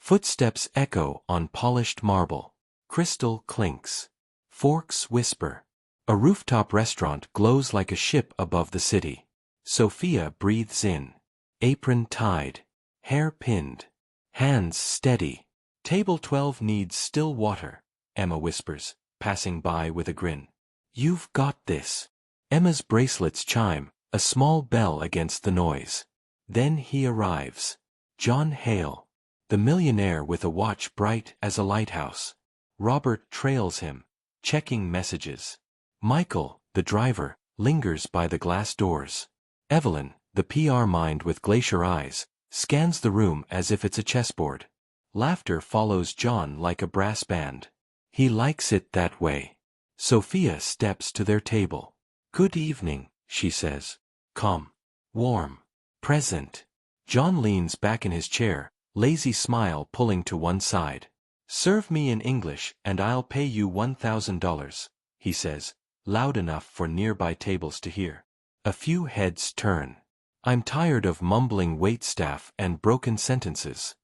Footsteps echo on polished marble. Crystal clinks. Forks whisper. A rooftop restaurant glows like a ship above the city. Sophia breathes in. Apron tied. Hair pinned. Hands steady. Table 12 needs still water, Emma whispers, passing by with a grin. You've got this. Emma's bracelets chime, a small bell against the noise. Then he arrives. John Hale. The millionaire with a watch bright as a lighthouse. Robert trails him, checking messages. Michael, the driver, lingers by the glass doors. Evelyn, the PR mind with glacier eyes, scans the room as if it's a chessboard. Laughter follows John like a brass band. He likes it that way. Sophia steps to their table. Good evening, she says. Calm. Warm. Present. John leans back in his chair, lazy smile pulling to one side. Serve me in English and I'll pay you $1,000, he says, loud enough for nearby tables to hear. A few heads turn. I'm tired of mumbling waitstaff and broken sentences.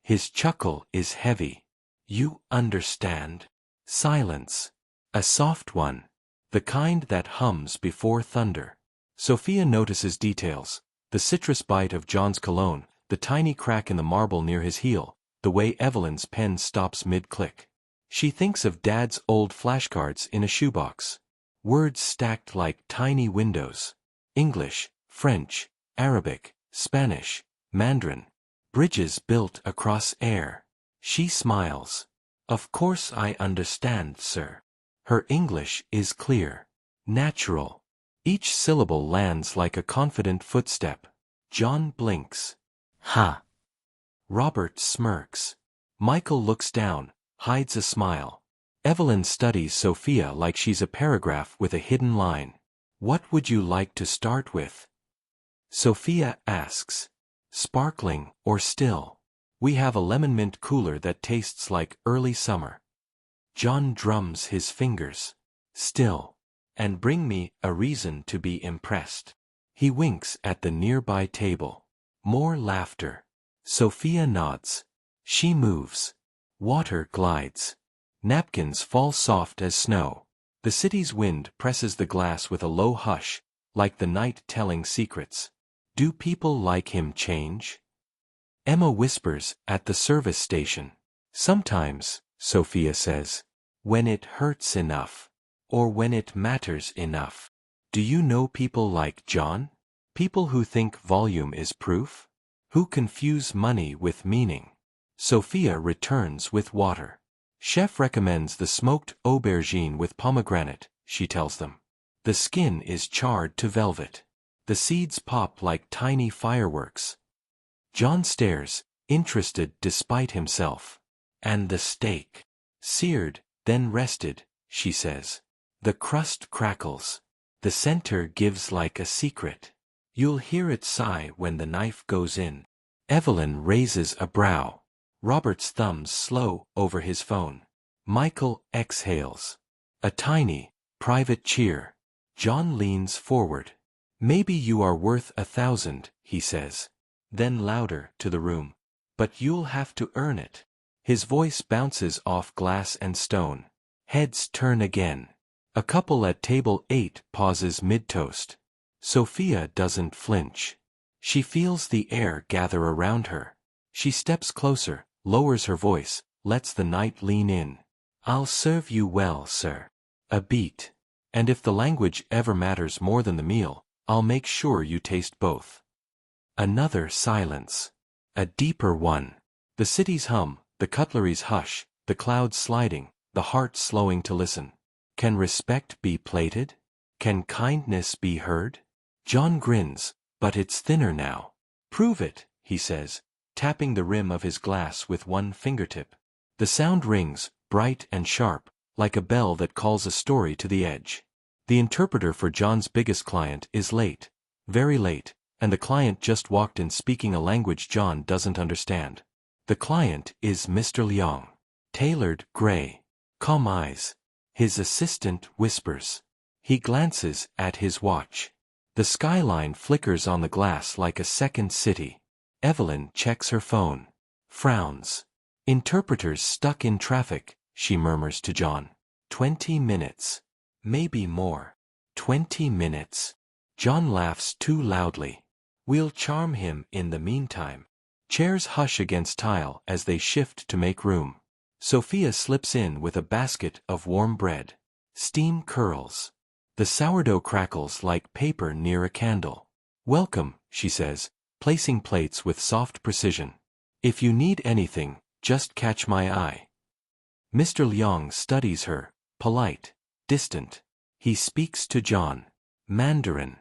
His chuckle is heavy. You understand? Silence. A soft one. The kind that hums before thunder. Sophia notices details. The citrus bite of John's cologne, the tiny crack in the marble near his heel, the way Evelyn's pen stops mid-click. She thinks of Dad's old flashcards in a shoebox. Words stacked like tiny windows. English, French, Arabic, Spanish, Mandarin. Bridges built across air. She smiles. Of course I understand, sir. Her English is clear. Natural. Each syllable lands like a confident footstep. John blinks. Ha! Robert smirks. Michael looks down, hides a smile. Evelyn studies Sophia like she's a paragraph with a hidden line. What would you like to start with? Sophia asks. Sparkling or still? We have a lemon mint cooler that tastes like early summer. John drums his fingers. Still. And bring me a reason to be impressed. He winks at the nearby table. More laughter. Sophia nods. She moves. Water glides. Napkins fall soft as snow. The city's wind presses the glass with a low hush, like the night telling secrets. Do people like him change? Emma whispers at the service station. Sometimes, Sophia says. When it hurts enough. Or when it matters enough. Do you know people like John? People who think volume is proof? Who confuse money with meaning? Sophia returns with water. Chef recommends the smoked aubergine with pomegranate, she tells them. The skin is charred to velvet. The seeds pop like tiny fireworks. John stares, interested despite himself. And the steak. Seared, then rested, she says. The crust crackles. The center gives like a secret. You'll hear it sigh when the knife goes in. Evelyn raises a brow. Robert's thumbs slow over his phone. Michael exhales. A tiny, private cheer. John leans forward. Maybe you are worth 1,000, he says. Then louder to the room. But you'll have to earn it. His voice bounces off glass and stone. Heads turn again. A couple at table 8 pauses mid-toast. Sophia doesn't flinch. She feels the air gather around her. She steps closer, lowers her voice, lets the night lean in. I'll serve you well, sir. A beat. And if the language ever matters more than the meal, I'll make sure you taste both. Another silence. A deeper one. The city's hum, the cutlery's hush, the clouds sliding, the heart slowing to listen. Can respect be plated? Can kindness be heard? John grins, but it's thinner now. Prove it, he says, tapping the rim of his glass with one fingertip. The sound rings, bright and sharp, like a bell that calls a story to the edge. The interpreter for John's biggest client is late, very late, and the client just walked in speaking a language John doesn't understand. The client is Mr. Leong. Tailored gray. Calm eyes. His assistant whispers. He glances at his watch. The skyline flickers on the glass like a second city. Evelyn checks her phone. Frowns. Interpreters stuck in traffic, she murmurs to John. 20 minutes. Maybe more. 20 minutes. John laughs too loudly. We'll charm him in the meantime. Chairs hush against tile as they shift to make room. Sophia slips in with a basket of warm bread. Steam curls. The sourdough crackles like paper near a candle. Welcome, she says, placing plates with soft precision. If you need anything, just catch my eye. Mr. Liang studies her, polite, distant. He speaks to John. Mandarin.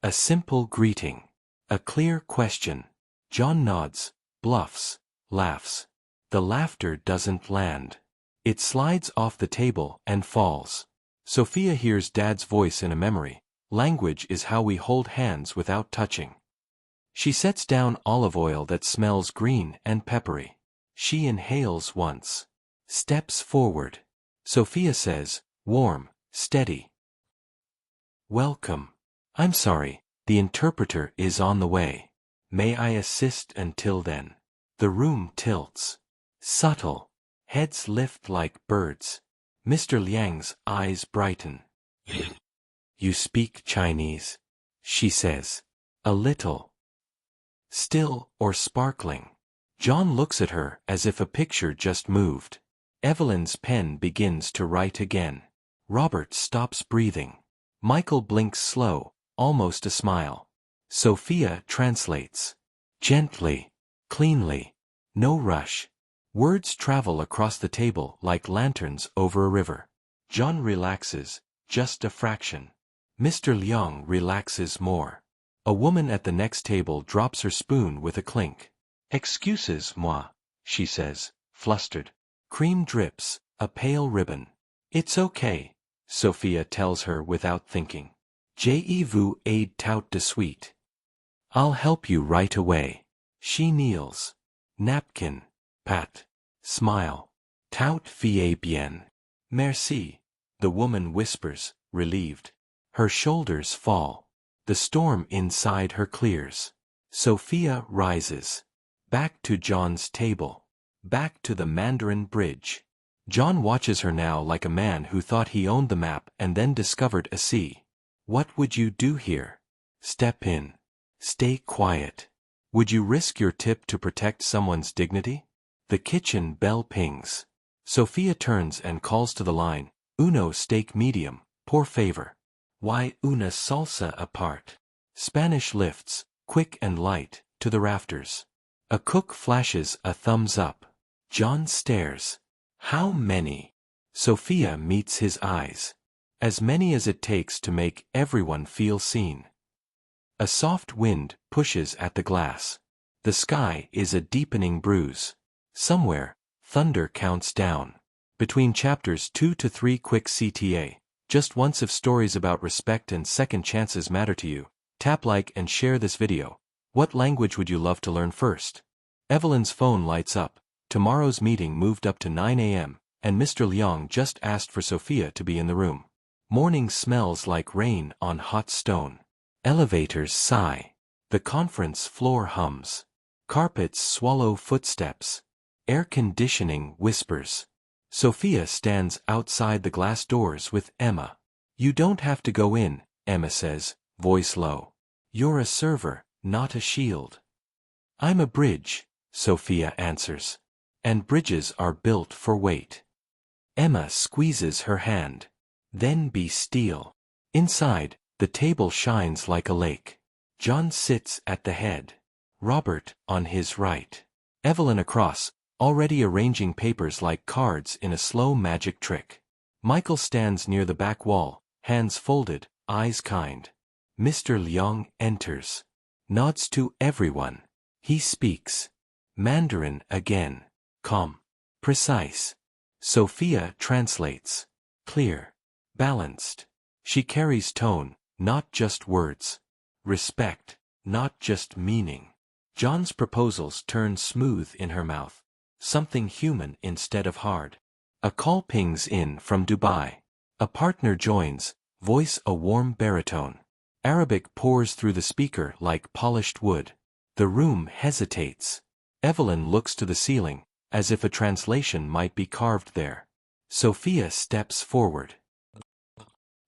A simple greeting. A clear question. John nods, bluffs, laughs. The laughter doesn't land. It slides off the table and falls. Sophia hears Dad's voice in a memory. Language is how we hold hands without touching. She sets down olive oil that smells green and peppery. She inhales once. Steps forward. Sophia says, warm, steady. Welcome. I'm sorry, the interpreter is on the way. May I assist until then? The room tilts. Subtle. Heads lift like birds. Mr. Liang's eyes brighten. You speak Chinese? She says. A little. Still or sparkling? John looks at her as if a picture just moved. Evelyn's pen begins to write again. Robert stops breathing. Michael blinks slow, almost a smile. Sophia translates. Gently, cleanly, no rush. Words travel across the table like lanterns over a river. John relaxes, just a fraction. Mr. Liang relaxes more. A woman at the next table drops her spoon with a clink. Excuses-moi, she says, flustered. Cream drips, a pale ribbon. It's okay, Sophia tells her without thinking. Je-vous aide tout de suite. I'll help you right away. She kneels. Napkin. Pat. Smile. Tout va bien. Merci. The woman whispers, relieved. Her shoulders fall. The storm inside her clears. Sophia rises. Back to John's table. Back to the Mandarin Bridge. John watches her now like a man who thought he owned the map and then discovered a sea. What would you do here? Step in. Stay quiet. Would you risk your tip to protect someone's dignity? The kitchen bell pings. Sophia turns and calls to the line, Uno steak medium, por favor. Why una salsa apart? Spanish lifts, quick and light, to the rafters. A cook flashes a thumbs up. John stares. How many? Sophia meets his eyes. As many as it takes to make everyone feel seen. A soft wind pushes at the glass. The sky is a deepening bruise. Somewhere, thunder counts down. Between chapters 2 to 3 quick CTA. Just once if stories about respect and second chances matter to you, tap like and share this video. What language would you love to learn first? Evelyn's phone lights up. Tomorrow's meeting moved up to 9 a.m., and Mr. Liang just asked for Sophia to be in the room. Morning smells like rain on hot stone. Elevators sigh. The conference floor hums. Carpets swallow footsteps. Air conditioning whispers. Sophia stands outside the glass doors with Emma. You don't have to go in, Emma says, voice low. You're a server, not a shield. I'm a bridge, Sophia answers. And bridges are built for weight. Emma squeezes her hand. Then be still. Inside, the table shines like a lake. John sits at the head. Robert on his right. Evelyn across, already arranging papers like cards in a slow magic trick. Michael stands near the back wall, hands folded, eyes kind. Mr. Liang enters. Nods to everyone. He speaks. Mandarin again. Calm. Precise. Sophia translates. Clear. Balanced. She carries tone, not just words. Respect, not just meaning. John's proposals turn smooth in her mouth. Something human instead of hard. A call pings in from Dubai. A partner joins, voice a warm baritone. Arabic pours through the speaker like polished wood. The room hesitates. Evelyn looks to the ceiling, as if a translation might be carved there. Sophia steps forward.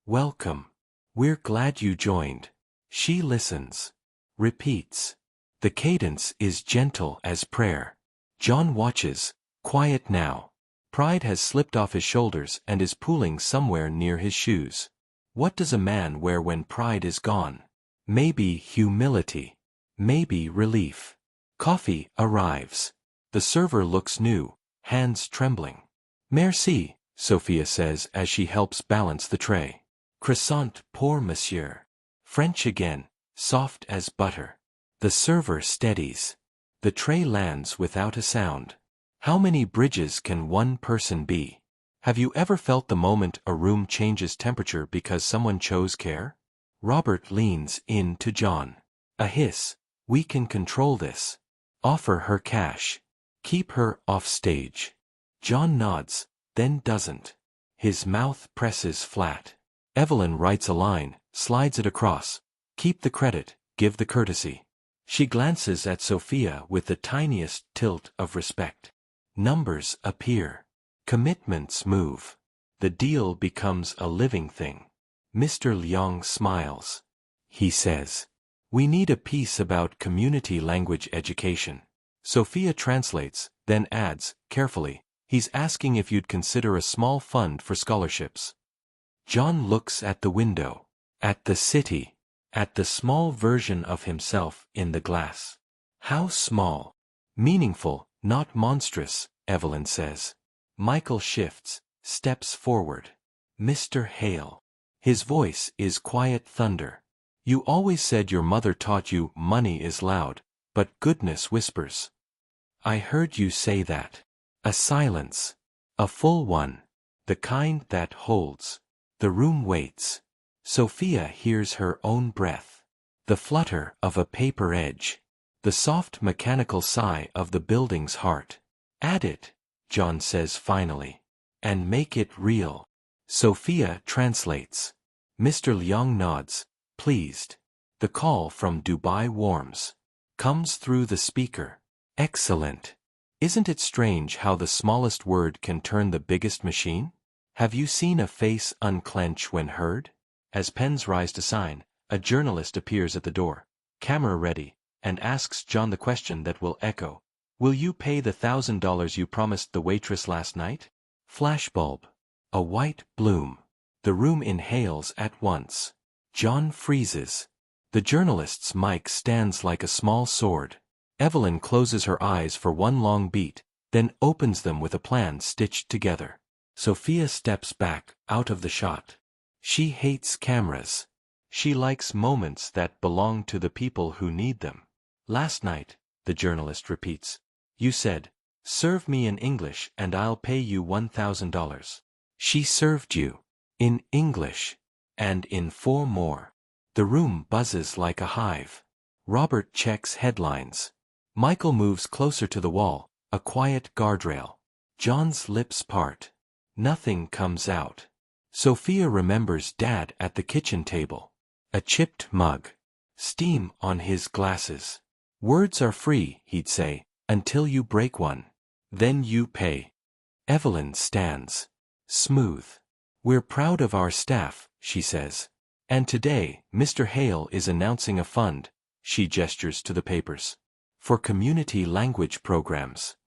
Welcome. We're glad you joined. She listens. Repeats. The cadence is gentle as prayer. John watches, quiet now. Pride has slipped off his shoulders and is pooling somewhere near his shoes. What does a man wear when pride is gone? Maybe humility. Maybe relief. Coffee arrives. The server looks new, hands trembling. Merci, Sophia says as she helps balance the tray. Croissant pour monsieur. French again, soft as butter. The server steadies. The tray lands without a sound. How many bridges can one person be? Have you ever felt the moment a room changes temperature because someone chose care? Robert leans in to John. A hiss. We can control this. Offer her cash. Keep her off stage. John nods, then doesn't. His mouth presses flat. Evelyn writes a line, slides it across. Keep the credit, give the courtesy. She glances at Sophia with the tiniest tilt of respect. Numbers appear. Commitments move. The deal becomes a living thing. Mr. Leong smiles. He says, "We need a piece about community language education." Sophia translates, then adds, carefully, "He's asking if you'd consider a small fund for scholarships." John looks at the window, at the city, at the small version of himself in the glass. How small? Meaningful, not monstrous, Evelyn says. Michael shifts, steps forward. Mr. Hale. His voice is quiet thunder. You always said your mother taught you money is loud, but goodness whispers. I heard you say that. A silence. A full one. The kind that holds. The room waits. Sophia hears her own breath. The flutter of a paper edge. The soft mechanical sigh of the building's heart. Add it, John says finally. And make it real. Sophia translates. Mr. Leong nods, pleased. The call from Dubai warms. Comes through the speaker. Excellent. Isn't it strange how the smallest word can turn the biggest machine? Have you seen a face unclench when heard? As pens rise to sign, a journalist appears at the door, camera ready, and asks John the question that will echo. Will you pay the $1,000 you promised the waitress last night? Flashbulb. A white bloom. The room inhales at once. John freezes. The journalist's mic stands like a small sword. Evelyn closes her eyes for one long beat, then opens them with a plan stitched together. Sophia steps back, out of the shot. She hates cameras. She likes moments that belong to the people who need them. Last night, the journalist repeats, you said, serve me in English and I'll pay you $1,000. She served you. In English. And in 4 more. The room buzzes like a hive. Robert checks headlines. Michael moves closer to the wall, a quiet guardrail. John's lips part. Nothing comes out. Sophia remembers Dad at the kitchen table. A chipped mug. Steam on his glasses. Words are free, he'd say, until you break one. Then you pay. Evelyn stands. Smooth. We're proud of our staff, she says. And today, Mr. Hale is announcing a fund, she gestures to the papers, for community language programs.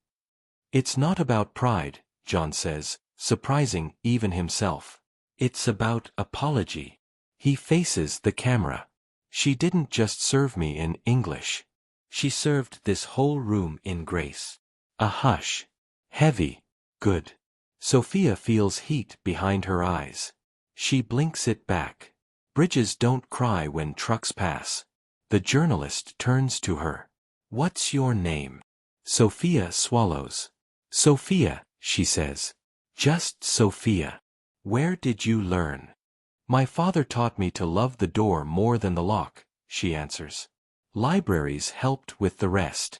It's not about pride, John says, surprising even himself. It's about apology. He faces the camera. She didn't just serve me in English. She served this whole room in grace. A hush. Heavy. Good. Sophia feels heat behind her eyes. She blinks it back. Bridges don't cry when trucks pass. The journalist turns to her. What's your name? Sophia swallows. Sophia, she says. Just Sophia. Where did you learn? My father taught me to love the door more than the lock, she answers. Libraries helped with the rest.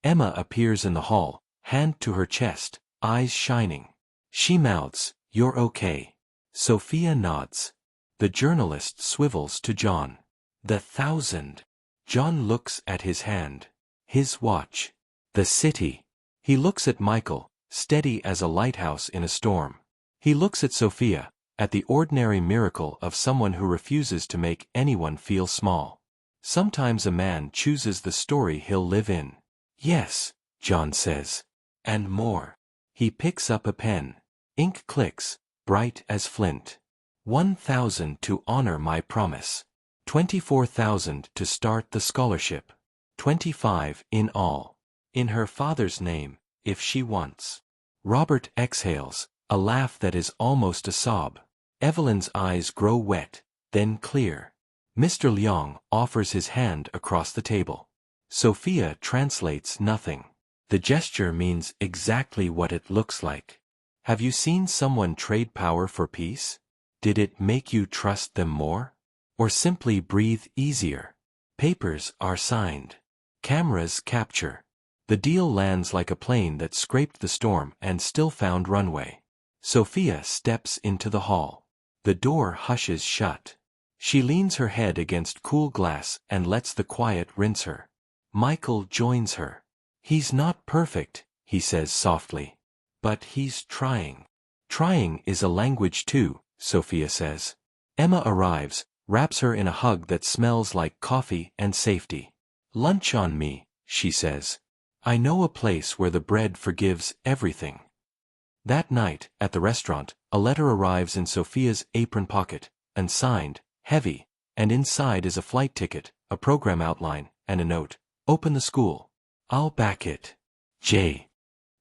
Emma appears in the hall, hand to her chest, eyes shining. She mouths, you're okay. Sophia nods. The journalist swivels to John. The 1,000. John looks at his hand. His watch. The city. He looks at Michael, steady as a lighthouse in a storm. He looks at Sophia, at the ordinary miracle of someone who refuses to make anyone feel small. Sometimes a man chooses the story he'll live in. Yes, John says. And more. He picks up a pen. Ink clicks, bright as flint. 1,000 to honor my promise. 24,000 to start the scholarship. 25 in all. In her father's name, if she wants. Robert exhales, a laugh that is almost a sob. Evelyn's eyes grow wet, then clear. Mr. Leong offers his hand across the table. Sophia translates nothing. The gesture means exactly what it looks like. Have you seen someone trade power for peace? Did it make you trust them more? Or simply breathe easier? Papers are signed. Cameras capture. The deal lands like a plane that scraped the storm and still found runway. Sophia steps into the hall. The door hushes shut. She leans her head against cool glass and lets the quiet rinse her. Michael joins her. He's not perfect, he says softly. But he's trying. Trying is a language too, Sophia says. Emma arrives, wraps her in a hug that smells like coffee and safety. Lunch on me, she says. I know a place where the bread forgives everything. That night, at the restaurant, a letter arrives in Sophia's apron pocket, unsigned, heavy, and inside is a flight ticket, a program outline, and a note. Open the school. I'll back it. J.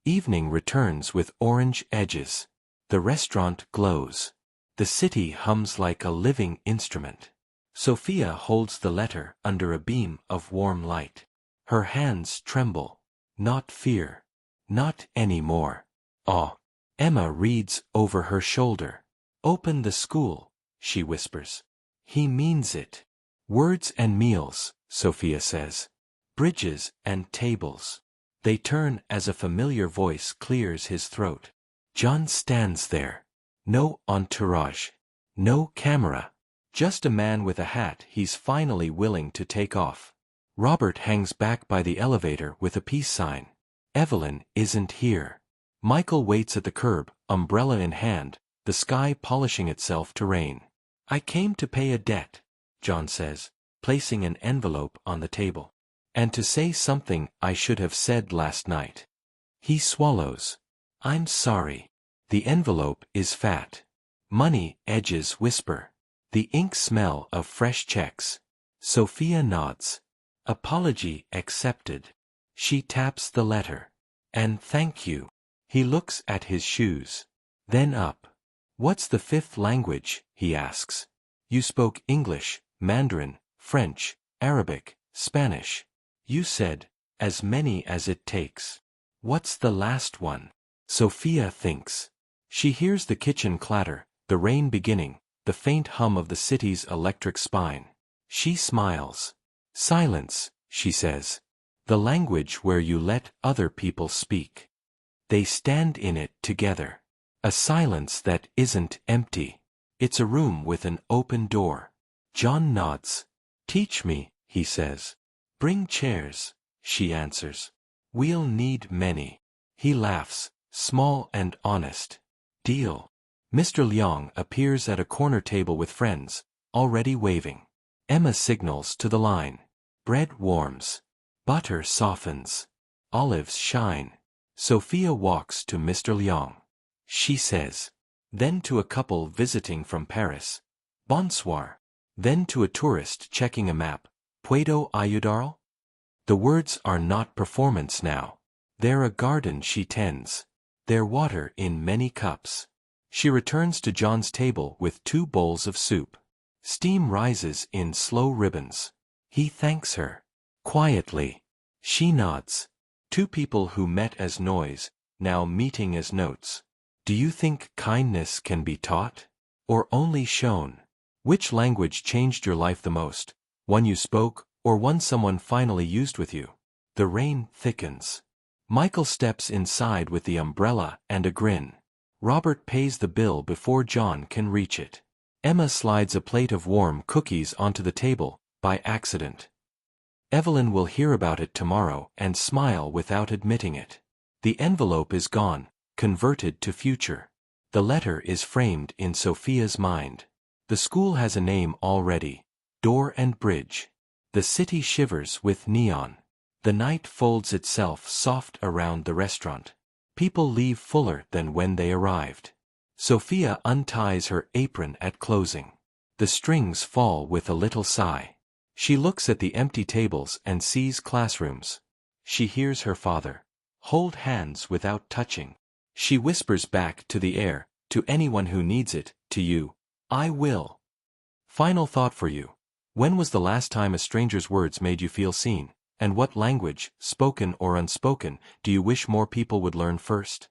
Evening returns with orange edges. The restaurant glows. The city hums like a living instrument. Sophia holds the letter under a beam of warm light. Her hands tremble. Not fear. Not anymore. Awe. Emma reads over her shoulder. Open the school, she whispers. He means it. Words and meals, Sophia says. Bridges and tables. They turn as a familiar voice clears his throat. John stands there. No entourage. No camera. Just a man with a hat he's finally willing to take off. Robert hangs back by the elevator with a peace sign. Evelyn isn't here. Michael waits at the curb, umbrella in hand, the sky polishing itself to rain. I came to pay a debt, John says, placing an envelope on the table. And to say something I should have said last night. He swallows. I'm sorry. The envelope is fat. Money edges whisper. The ink smell of fresh checks. Sophia nods. Apology accepted. She taps the letter. And thank you. He looks at his shoes. Then up. What's the fifth language, he asks. You spoke English, Mandarin, French, Arabic, Spanish. You said, as many as it takes. What's the last one? Sophia thinks. She hears the kitchen clatter, the rain beginning, the faint hum of the city's electric spine. She smiles. Silence, she says. The language where you let other people speak. They stand in it together. A silence that isn't empty. It's a room with an open door. John nods. Teach me, he says. Bring chairs, she answers. We'll need many. He laughs, small and honest. Deal. Mr. Leong appears at a corner table with friends, already waving. Emma signals to the line. Bread warms. Butter softens. Olives shine. Sophia walks to Mr. Leong. She says. Then to a couple visiting from Paris. Bonsoir. Then to a tourist checking a map. Puedo ayudar? The words are not performance now. They're a garden she tends. They're water in many cups. She returns to John's table with 2 bowls of soup. Steam rises in slow ribbons. He thanks her. Quietly. She nods. 2 people who met as noise, now meeting as notes. Do you think kindness can be taught? Or only shown? Which language changed your life the most? One you spoke, or one someone finally used with you? The rain thickens. Michael steps inside with the umbrella and a grin. Robert pays the bill before John can reach it. Emma slides a plate of warm cookies onto the table, by accident. Evelyn will hear about it tomorrow and smile without admitting it. The envelope is gone, converted to future. The letter is framed in Sophia's mind. The school has a name already: Door and Bridge. The city shivers with neon. The night folds itself soft around the restaurant. People leave fuller than when they arrived. Sophia unties her apron at closing. The strings fall with a little sigh. She looks at the empty tables and sees classrooms. She hears her father. Hold hands without touching. She whispers back to the air, to anyone who needs it, to you. I will. Final thought for you. When was the last time a stranger's words made you feel seen? And what language, spoken or unspoken, do you wish more people would learn first?